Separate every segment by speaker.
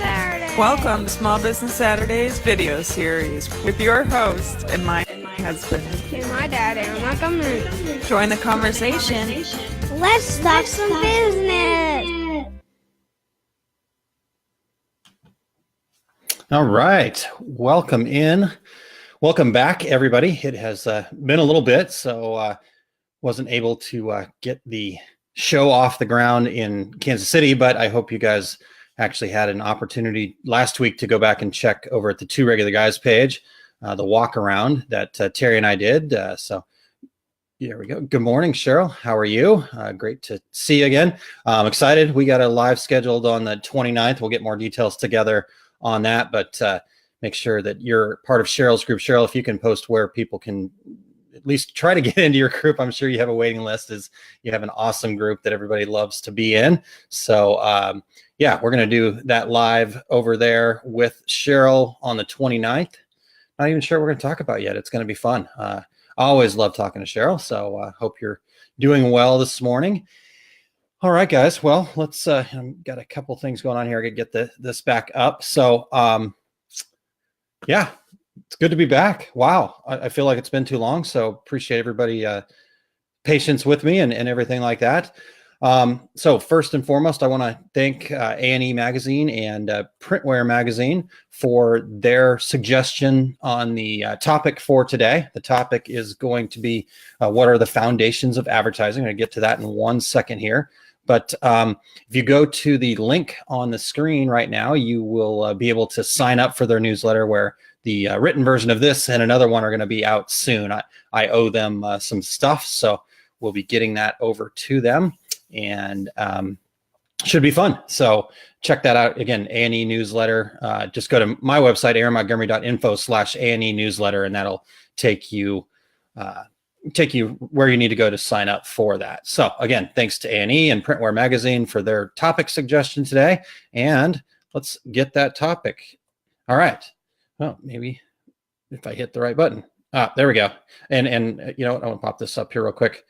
Speaker 1: Saturday.
Speaker 2: Welcome to Small Business Saturdays video series with your host and my husband.
Speaker 1: And my dad, Aaron Montgomery.
Speaker 2: Join the conversation.
Speaker 1: Let's talk some business.
Speaker 3: All right. Welcome in. Welcome back, everybody. It has been a little bit, so wasn't able to get the show off the ground in Kansas City, but I hope you guys actually had an opportunity last week to go back and check over at the Two Regular Guys page, the walk around that Terry and I did. So here we go. Good morning, Cheryl. How are you? Great to see you again. I'm excited. We got a live scheduled on the 29th. We'll get more details together on that, but make sure that you're part of Cheryl's group. Cheryl, if you can post where people can at least try to get into your group. I'm sure you have a waiting list, as you have an awesome group that everybody loves to be in. So yeah, we're going to do that live over there with Cheryl on the 29th. Not even sure what we're going to talk about yet. It's going to be fun. I always love talking to Cheryl. So hope you're doing well this morning. All right, guys. Well, let's got a couple things going on here. I got to get this back up. So yeah, it's good to be back. Wow. I feel like it's been too long. So appreciate everybody patience with me and everything like that. So first and foremost, I want to thank A&E Magazine and Printwear Magazine for their suggestion on the topic for today. The topic is going to be what are the foundations of advertising? I'm going to get to that in 1 second here. But if you go to the link on the screen right now, you will be able to sign up for their newsletter, where the written version of this and another one are going to be out soon. I owe them some stuff, so we'll be getting that over to them, and should be fun. So check that out. Again, A&E newsletter. Just go to my website, aaronmontgomery.info/A&E newsletter, and that'll take you where you need to go to sign up for that. So again, thanks to A&E and Printwear Magazine for their topic suggestion today. And let's get that topic. All right. Well, maybe if I hit the right button. There we go. And you know what? I want to pop this up here real quick.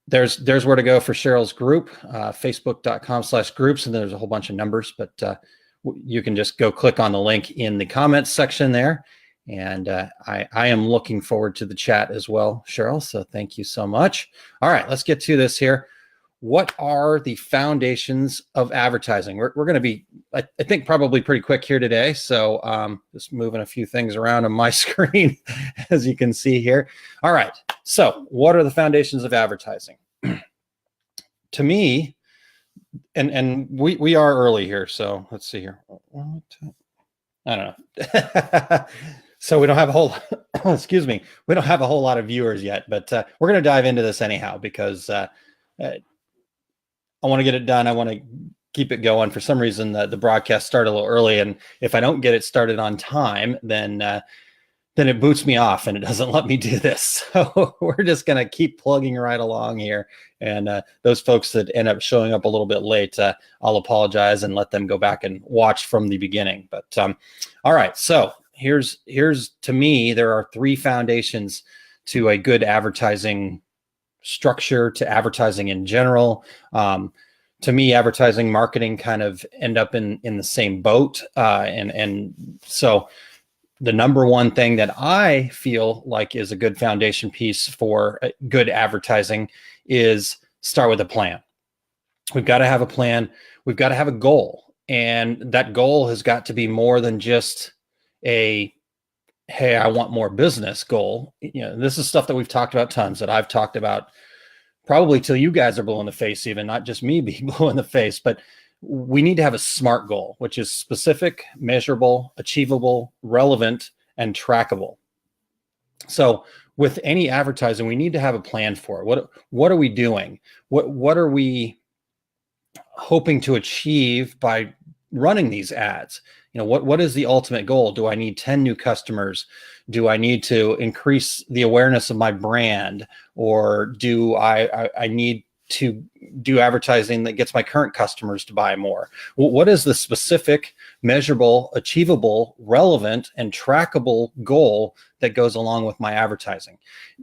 Speaker 3: There's where to go for Cheryl's group, facebook.com/groups. And there's a whole bunch of numbers, but you can just go click on the link in the comments section there. And I am looking forward to the chat as well, Cheryl. So thank you so much. All right, let's get to this here. What are the foundations of advertising? We're going to be, I think, probably pretty quick here today. So just moving a few things around on my screen, as you can see here. All right. So what are the foundations of advertising? To me, and we are early here. So let's see here. I don't know. So we don't have a whole, excuse me, we don't have a whole lot of viewers yet, but we're going to dive into this anyhow, because I want to get it done. I want to keep it going. For some reason, the broadcast started a little early, and if I don't get it started on time, then it boots me off and it doesn't let me do this. So we're just going to keep plugging right along here. And those folks that end up showing up a little bit late, I'll apologize and let them go back and watch from the beginning. But all right, so here's to me, there are three foundations to a good advertising structure, to advertising in general. To me, advertising, marketing kind of end up in the same boat. And so the number one thing that I feel like is a good foundation piece for good advertising is start with a plan. We've got to have a plan. We've got to have a goal. And that goal has got to be more than just hey, I want more business goal. You know, this is stuff that we've talked about tons, that I've talked about probably till you guys are blue in the face, even not just me being blue in the face, but we need to have a SMART goal, which is specific, measurable, achievable, relevant, and trackable. So with any advertising, we need to have a plan for it. What are we doing? What are we hoping to achieve by running these ads? You know, what is the ultimate goal? Do I need 10 new customers? Do I need to increase the awareness of my brand? Or do I need to do advertising that gets my current customers to buy more? What is the specific, measurable, achievable, relevant, and trackable goal that goes along with my advertising?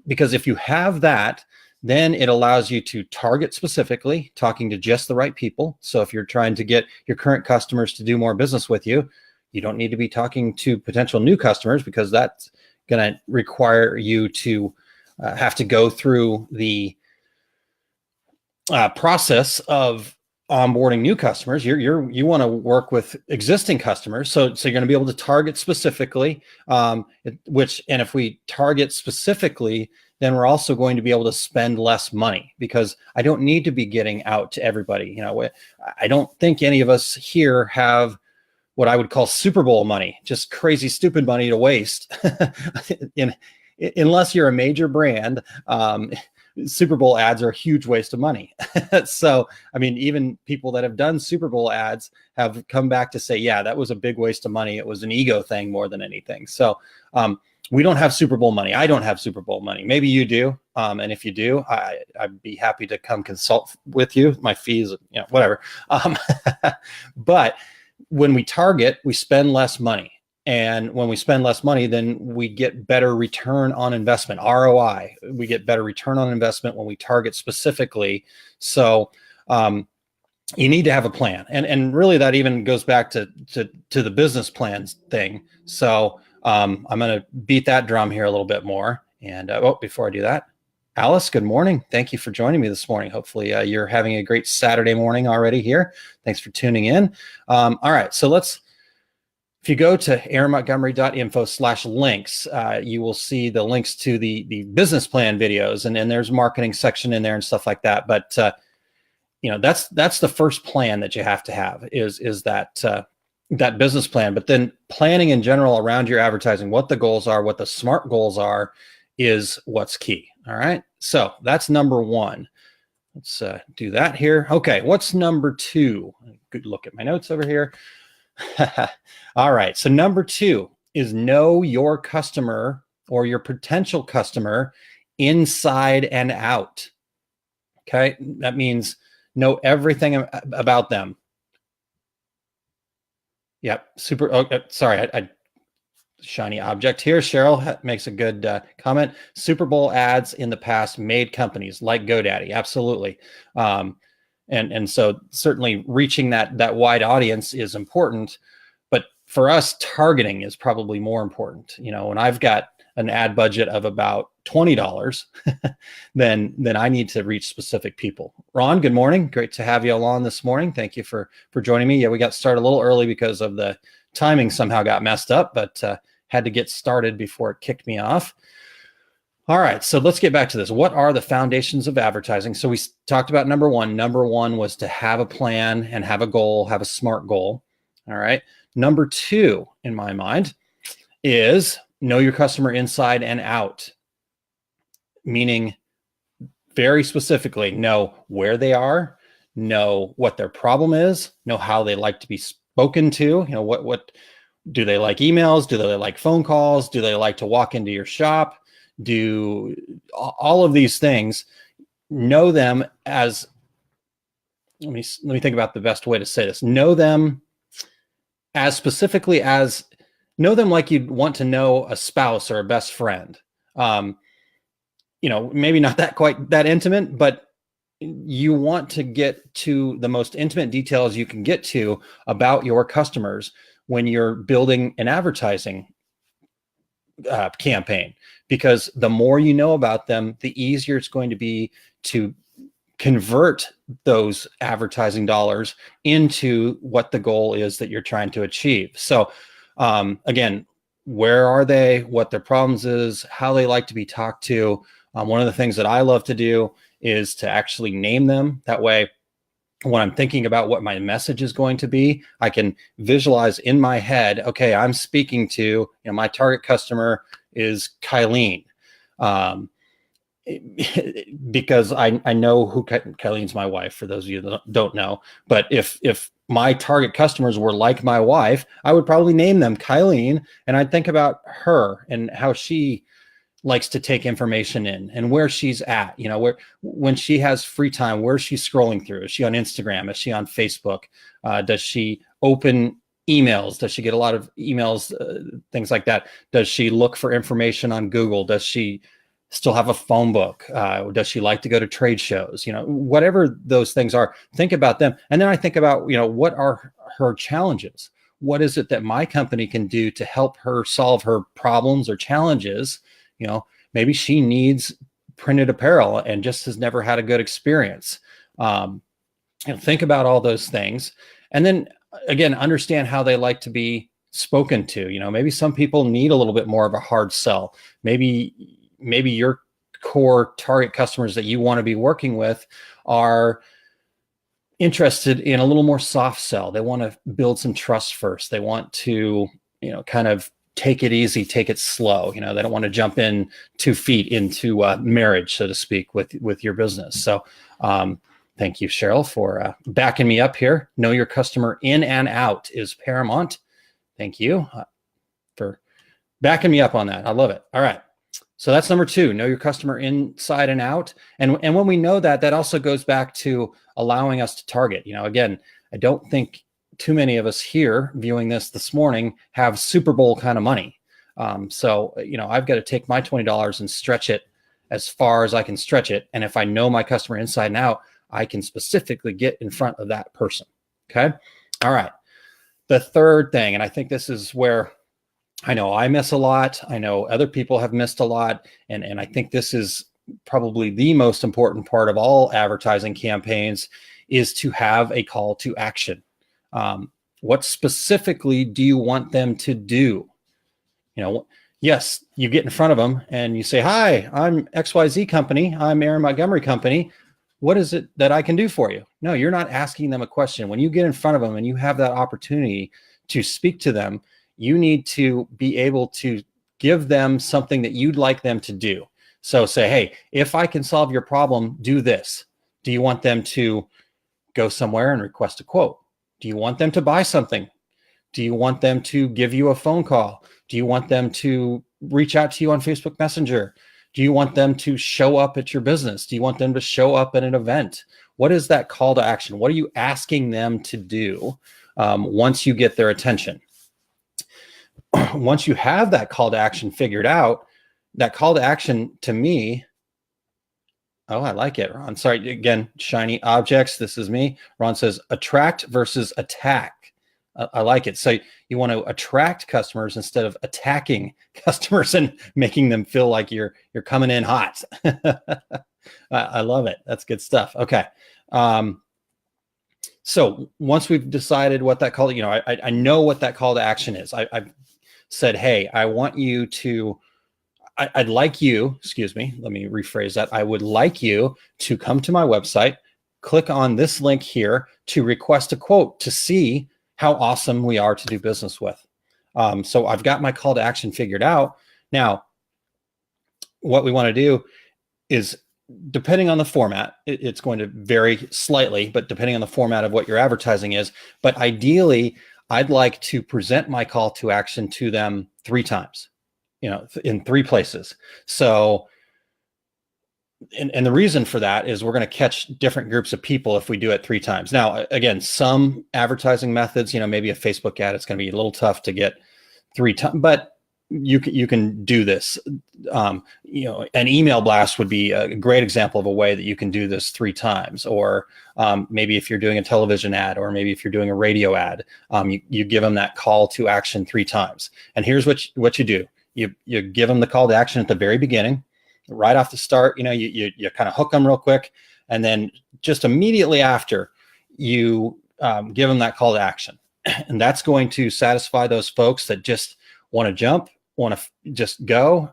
Speaker 3: Because if you have that, Then it allows you to target specifically, talking to just the right people. So if you're trying to get your current customers to do more business with you, you don't need to be talking to potential new customers, because that's going to require you to have to go through the process of onboarding new customers. You want to work with existing customers, so you're going to be able to target specifically. And if we target specifically, then we're also going to be able to spend less money, because I don't need to be getting out to everybody. I don't think any of us here have what I would call Super Bowl money, just crazy, stupid money to waste. Unless you're a major brand, Super Bowl ads are a huge waste of money. So, I mean, even people that have done Super Bowl ads have come back to say, yeah, that was a big waste of money. It was an ego thing more than anything. So we don't have Super Bowl money. I don't have Super Bowl money. Maybe you do. And if you do, I'd be happy to come consult with you. My fees, whatever. But when we target, we spend less money. And when we spend less money, then we get better return on investment, ROI. We get better return on investment when we target specifically. So you need to have a plan. And really that even goes back to the business plans thing. So I'm going to beat that drum here a little bit more. And before I do that, Alice, good morning. Thank you for joining me this morning. Hopefully you're having a great Saturday morning already here. Thanks for tuning in. All right, so if you go to aaronmontgomery.info/links, you will see the links to the business plan videos, and there's a marketing section in there and stuff like that. But that's the first plan that you have to have is that business plan. But then planning in general around your advertising, what the goals are, what the SMART goals are, is what's key. All right, so that's number one. Let's do that here. Okay, what's number two? Good look at my notes over here. All right, so number two is know your customer or your potential customer inside and out. Okay, that means know everything about them. Yep, super. Oh, sorry, I shiny object here. Cheryl makes a good comment. Super Bowl ads in the past made companies like GoDaddy. Absolutely. And so certainly reaching that wide audience is important, but for us, targeting is probably more important. When I've got an ad budget of about $20, then I need to reach specific people. Ron, good morning. Great to have you along this morning. Thank you for joining me. Yeah, we got started a little early because of the timing somehow got messed up, but had to get started before it kicked me off. All right, so let's get back to this. What are the foundations of advertising? So we talked about number one. Number one was to have a plan and have a goal, have a SMART goal. All right. Number two, in my mind, is know your customer inside and out, meaning very specifically know where they are, know what their problem is, know how they like to be spoken to. What do they like? Emails? Do they like phone calls? Do they like to walk into your shop? Do all of these things. Know them as, let me think about the best way to say this. Know them as specifically as, know them like you'd want to know a spouse or a best friend. Maybe not that quite that intimate, but you want to get to the most intimate details you can get to about your customers when you're building an advertising campaign, because the more you know about them, the easier it's going to be to convert those advertising dollars into what the goal is that you're trying to achieve. So again, where are they, what their problems is, how they like to be talked to. One of the things that I love to do is to actually name them. That way, when I'm thinking about what my message is going to be, I can visualize in my head, okay, I'm speaking to, my target customer is Kylene. Because I know who Kylene's my wife, for those of you that don't know. But if my target customers were like my wife, I would probably name them Kylene, and I'd think about her and how she likes to take information in and where she's at, when she has free time, where she's scrolling through. Is she on Instagram? Is she on Facebook? Does she open emails? Does she get a lot of emails, things like that? Does she look for information on Google? Does she still have a phone book? Does she like to go to trade shows? Whatever those things are, think about them. And then I think about, what are her challenges? What is it that my company can do to help her solve her problems or challenges? Maybe she needs printed apparel and just has never had a good experience. Think about all those things. And then again, understand how they like to be spoken to. Maybe some people need a little bit more of a hard sell. Maybe your core target customers that you want to be working with are interested in a little more soft sell. They want to build some trust first. They want to, kind of take it easy, take it slow. They don't want to jump in 2 feet into marriage, so to speak, with your business. So thank you, Cheryl, for backing me up here. Know your customer in and out is paramount. Thank you for backing me up on that. I love it. All right. So that's number 2, know your customer inside and out. And when we know that, that also goes back to allowing us to target. Again, I don't think too many of us here viewing this morning have Super Bowl kind of money. So I've got to take my $20 and stretch it as far as I can stretch it. And if I know my customer inside and out, I can specifically get in front of that person. Okay. All right. The third thing, and I think this is where I know I miss a lot. I know other people have missed a lot. And I think this is probably the most important part of all advertising campaigns, is to have a call to action. What specifically do you want them to do? Yes, you get in front of them and you say, "Hi, I'm XYZ company. I'm Aaron Montgomery company. What is it that I can do for you?" No, you're not asking them a question. When you get in front of them and you have that opportunity to speak to them, you need to be able to give them something that you'd like them to do. So say, "Hey, if I can solve your problem, do this." Do you want them to go somewhere and request a quote? Do you want them to buy something? Do you want them to give you a phone call? Do you want them to reach out to you on Facebook Messenger? Do you want them to show up at your business? Do you want them to show up at an event? What is that call to action? What are you asking them to do once you get their attention? Once you have that call to action figured out, that call to action to me, oh, I like it, Ron. Sorry, again, shiny objects. This is me. Ron says attract versus attack. I like it. So you want to attract customers instead of attacking customers and making them feel like you're coming in hot. I love it. That's good stuff. Okay. So once we've decided what that call, I know what that call to action is. I've said, "Hey, I want you to, I'd like you, excuse me, let me rephrase that. I would like you to come to my website, click on this link here to request a quote to see how awesome we are to do business with." So I've got my call to action figured out. Now, what we want to do is, depending on the format, it's going to vary slightly, but depending on the format of what your advertising is, but ideally, I'd like to present my call to action to them 3 times. In 3 places. So, and the reason for that is we're going to catch different groups of people if we do it 3 times. Now, again, some advertising methods, maybe a Facebook ad, it's going to be a little tough to get 3 times, but you can do this. An email blast would be a great example of a way that you can do this 3 times. Or maybe if you're doing a television ad, or maybe if you're doing a radio ad, you give them that call to action 3 times. And here's what you do. You give them the call to action at the very beginning, right off the start. You kind of hook them real quick, and then just immediately after, you give them that call to action, and that's going to satisfy those folks that just want to jump, want to just go.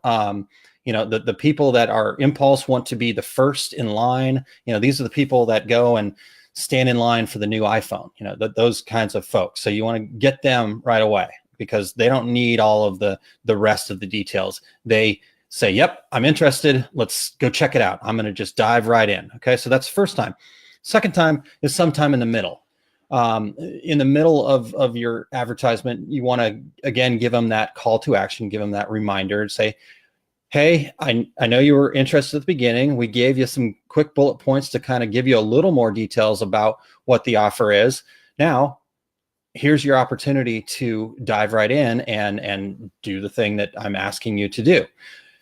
Speaker 3: The people that are impulse want to be the first in line. These are the people that go and stand in line for the new iPhone. Those kinds of folks. So you want to get them right away, because they don't need all of the rest of the details. They say, "Yep, I'm interested. Let's go check it out. I'm going to just dive right in." Okay, so that's the first time. Second time is sometime in the middle. In the middle of your advertisement, you want to, again, give them that call to action, give them that reminder and say, "Hey, I know you were interested at the beginning. We gave you some quick bullet points to kind of give you a little more details about what the offer is. Now, here's your opportunity to dive right in and do the thing that I'm asking you to do."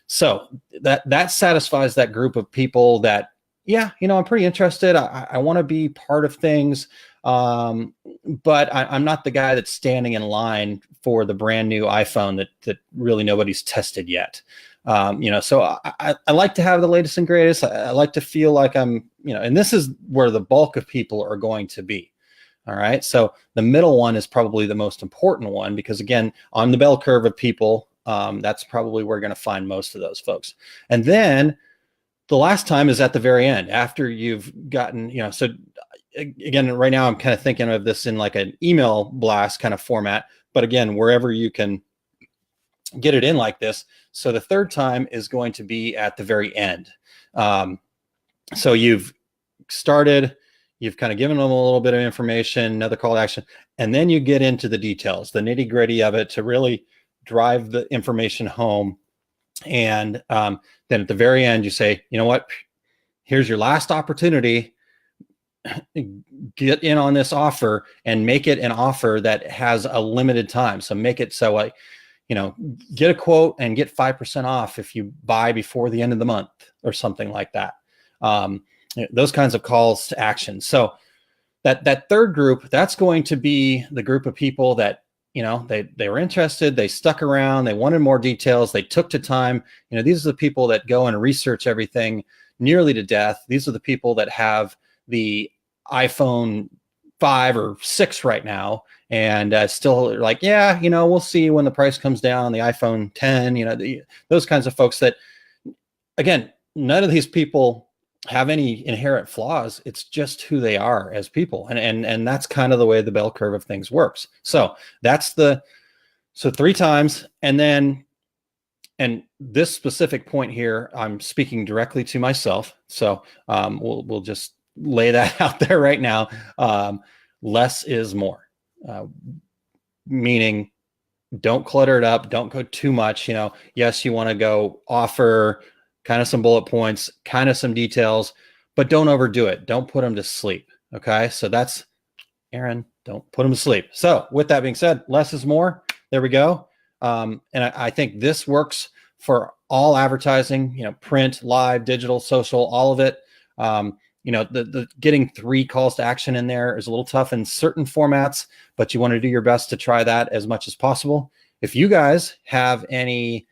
Speaker 3: So that satisfies that group of people that, yeah, I'm pretty interested. I want to be part of things. But I'm not the guy that's standing in line for the brand new iPhone that really nobody's tested yet. So I like to have the latest and greatest. I like to feel like I'm, and this is where the bulk of people are going to be. All right. So the middle one is probably the most important one because, again, on the bell curve of people, that's probably where we're going to find most of those folks. And then the last time is at the very end after you've gotten, so again, right now I'm kind of thinking of this in like an email blast kind of format, but again, wherever you can get it in like this. So the third time is going to be at the very end. So you've started, you've kind of given them a little bit of information, another call to action, and then you get into the details, the nitty gritty of it to really drive the information home. And then at the very end, you say, you know what, here's your last opportunity. Get in on this offer and make it an offer that has a limited time. So make it so like, get a quote and get 5% off if you buy before the end of the month or something like that. Those kinds of calls to action. So that third group, that's going to be the group of people that, they were interested, they stuck around, they wanted more details, they took the time. These are the people that go and research everything nearly to death. These are the people that have the iPhone 5 or 6 right now and still like, yeah, we'll see when the price comes down, the iPhone 10, those kinds of folks that, again, none of these people have any inherent flaws. It's just who they are as people. And that's kind of the way the bell curve of things works. So so 3 times. And this specific point here, I'm speaking directly to myself. So we'll just lay that out there right now. Less is more, meaning don't clutter it up. Don't go too much. Yes, you want to go offer kind of some bullet points, kind of some details, but don't overdo it. Don't put them to sleep. Okay. So that's Aaron, don't put them to sleep. So with that being said, less is more. There we go. And I think this works for all advertising, print, live, digital, social, all of it. The getting 3 calls to action in there is a little tough in certain formats, but you want to do your best to try that as much as possible. If you guys have any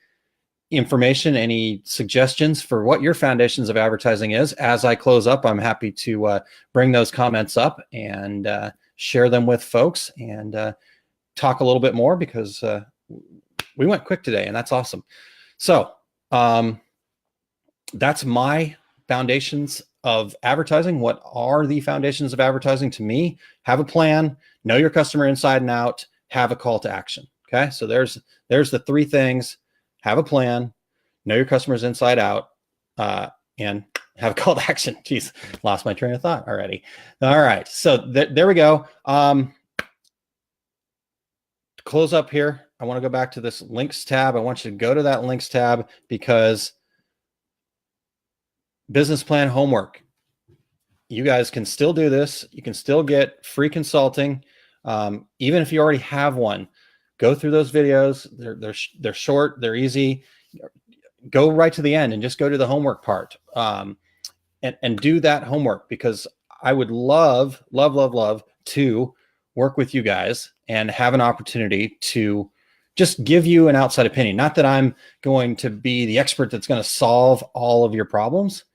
Speaker 3: information, any suggestions for what your foundations of advertising is, as I close up, I'm happy to bring those comments up and share them with folks and talk a little bit more because we went quick today and that's awesome. So that's my foundations of advertising. What are the foundations of advertising to me? Have a plan, know your customer inside and out, have a call to action. Okay. So there's the 3 things. Have a plan, know your customers inside out, and have a call to action. Jeez, lost my train of thought already. All right, so there we go. To close up here, I want to go back to this links tab. I want you to go to that links tab because business plan homework. You guys can still do this. You can still get free consulting, even if you already have one. Go through those videos. They're short. They're easy. Go right to the end and just go to the homework part and do that homework because I would love to work with you guys and have an opportunity to just give you an outside opinion. Not that I'm going to be the expert that's going to solve all of your problems.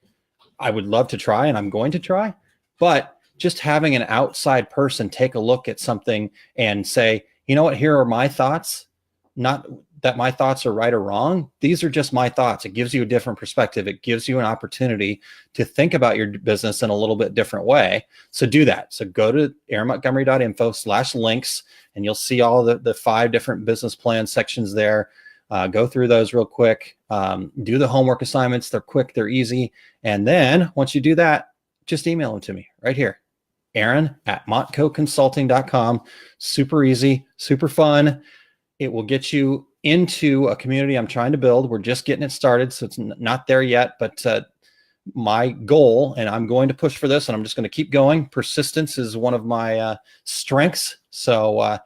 Speaker 3: I would love to try and I'm going to try, but just having an outside person take a look at something and say, you know what, here are my thoughts. Not that my thoughts are right or wrong. These are just my thoughts. It gives you a different perspective. It gives you an opportunity to think about your business in a little bit different way. So do that. So go to aaronmontgomery.info/links and you'll see all the 5 different business plan sections there. Go through those real quick. Do the homework assignments. They're quick. They're easy. And then once you do that, just email them to me right here. Aaron@montcoconsulting.com. Super easy, super fun. It will get you into a community I'm trying to build. We're just getting it started, so it's not there yet, but my goal, and I'm going to push for this, and I'm just going to keep going. Persistence is one of my strengths. So,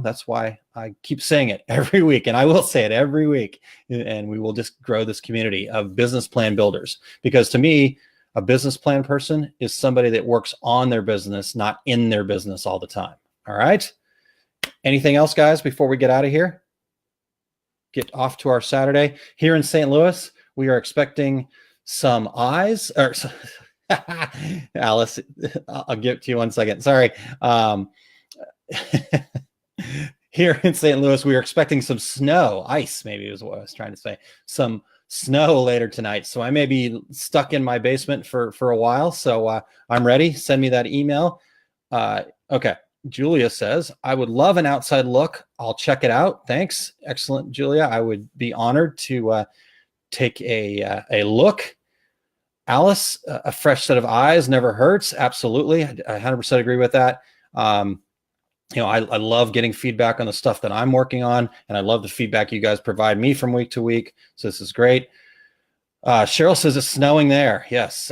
Speaker 3: That's why I keep saying it every week, and I will say it every week. And we will just grow this community of business plan builders, because to me, a business plan person is somebody that works on their business, not in their business all the time. All right. Anything else, guys, before we get out of here? Get off to our Saturday. Here in St. Louis, we are expecting some eyes. Or Alice, I'll give it to you 1 second. Sorry. Here in St. Louis, we are expecting some snow, ice, maybe is what I was trying to say. Some snow later tonight. So I may be stuck in my basement for a while. So I'm ready. Send me that email. Okay. Julia says, I would love an outside look. I'll check it out. Thanks. Excellent, Julia. I would be honored to take a look. Alice, a fresh set of eyes never hurts. Absolutely. I 100% agree with that. I love getting feedback on the stuff that I'm working on, and I love the feedback you guys provide me from week to week. So this is great. Cheryl says it's snowing there. Yes.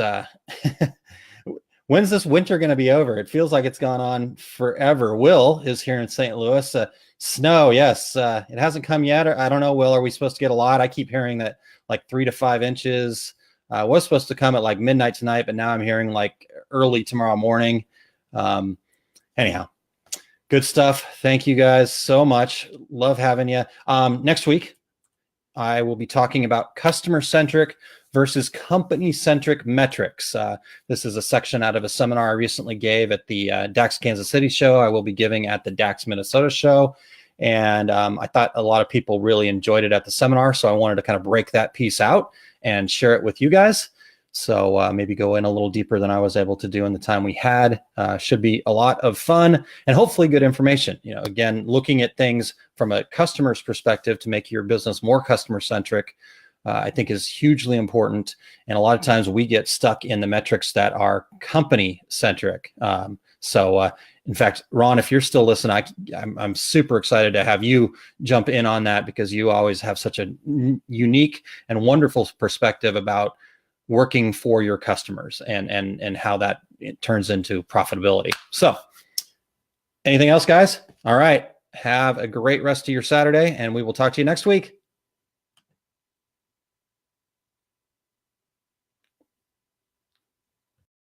Speaker 3: When's this winter going to be over? It feels like it's gone on forever. Will is here in St. Louis. Snow, yes. It hasn't come yet. I don't know, Will, are we supposed to get a lot? I keep hearing that like 3 to 5 inches. Was supposed to come at like midnight tonight, but now I'm hearing like early tomorrow morning. Anyhow, good stuff. Thank you guys so much. Love having you. Next week, I will be talking about customer-centric versus company-centric metrics. This is a section out of a seminar I recently gave at the DAX Kansas City show. I will be giving at the DAX Minnesota show. And I thought a lot of people really enjoyed it at the seminar. So I wanted to kind of break that piece out and share it with you guys. So maybe go in a little deeper than I was able to do in the time we had. Should be a lot of fun and hopefully good information. Again, looking at things from a customer's perspective to make your business more customer-centric, I think is hugely important. And a lot of times we get stuck in the metrics that are company-centric. In fact, Ron, if you're still listening, I'm super excited to have you jump in on that, because you always have such a unique and wonderful perspective about working for your customers and how that turns into profitability. So anything else, guys? All right. Have a great rest of your Saturday, and we will talk to you next week.